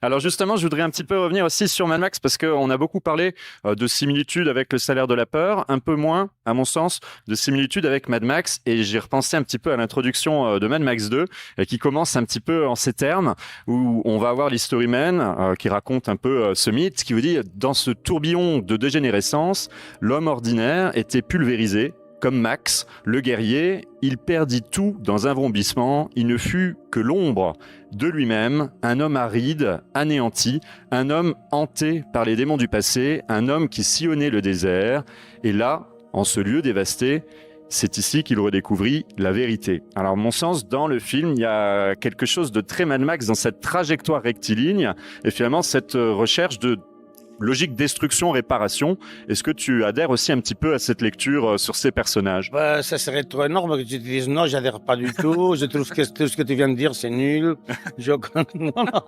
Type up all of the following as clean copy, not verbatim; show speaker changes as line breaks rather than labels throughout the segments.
Alors justement, je voudrais un petit peu revenir aussi sur Mad Max parce qu'on a beaucoup parlé de similitudes avec Le Salaire de la peur, un peu moins, à mon sens, de similitudes avec Mad Max. Et j'ai repensé un petit peu à l'introduction de Mad Max 2, qui commence un petit peu en ces termes, où on va avoir l'historyman qui raconte un peu ce mythe, qui vous dit, dans ce tourbillon de dégénérescence, l'homme ordinaire était pulvérisé. Comme Max, le guerrier, il perdit tout dans un vrombissement, il ne fut que l'ombre de lui-même, un homme aride, anéanti, un homme hanté par les démons du passé, un homme qui sillonnait le désert, et là, en ce lieu dévasté, c'est ici qu'il redécouvrit la vérité. Alors, à mon sens, dans le film, il y a quelque chose de très Mad Max dans cette trajectoire rectiligne, et finalement, cette recherche de logique destruction-réparation. Est-ce que tu adhères aussi un petit peu à cette lecture sur ces personnages?
Bah, ça serait trop énorme que tu te dises non, j'adhère pas du tout. Je trouve que tout ce que tu viens de dire, c'est nul. Je... non, non.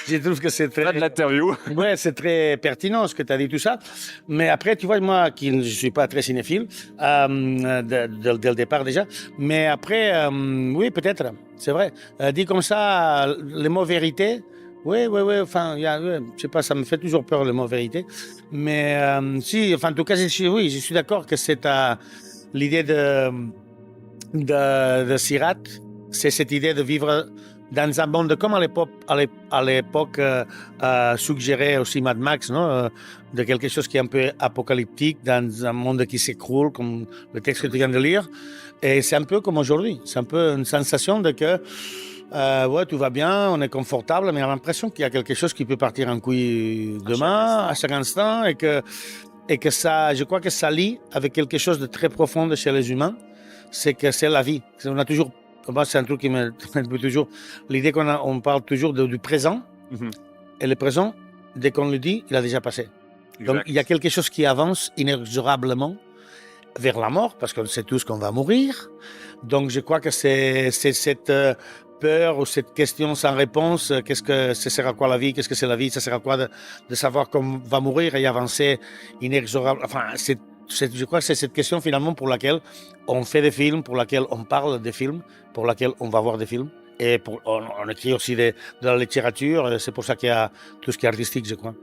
Je trouve que c'est
Pas de
très,
l'interview.
ouais, c'est très pertinent ce que tu as dit tout ça. Mais après, tu vois, moi, qui ne suis pas très cinéphile, dès le départ déjà. Mais après, oui, peut-être, c'est vrai. Dit comme ça, le mot vérité. Oui, oui, oui. Enfin, ouais, je sais pas, ça me fait toujours peur le mot vérité. Mais si, enfin, en tout cas, oui, je suis d'accord que c'est l'idée de Sirat, c'est cette idée de vivre dans un monde comme à l'époque suggérait aussi Mad Max, non? De quelque chose qui est un peu apocalyptique dans un monde qui s'écroule, comme le texte que tu viens de lire. Et c'est un peu comme aujourd'hui. C'est un peu une sensation de que ouais, tout va bien, on est confortable, mais on a l'impression qu'il y a quelque chose qui peut partir en couille demain, à chaque instant, et que ça, je crois que ça lie avec quelque chose de très profond chez les humains, c'est que c'est la vie. On a toujours, moi, c'est un truc qui me toujours, l'idée on parle toujours du présent,
Mhm.
et le présent, dès qu'on le dit, il a déjà passé. Donc,
Exact.
il y a quelque chose qui avance inexorablement vers la mort, parce qu'on sait tous qu'on va mourir. Donc, je crois que c'est cette peur ou cette question sans réponse. Qu'est-ce que ça sert à quoi la vie? Qu'est-ce que c'est la vie? Ça sert à quoi de savoir qu'on va mourir et avancer inexorable? Enfin, je crois que c'est cette question finalement pour laquelle on fait des films, pour laquelle on parle des films, pour laquelle on va voir des films. Et on écrit aussi de la littérature. C'est pour ça qu'il y a tout ce qui est artistique, je crois.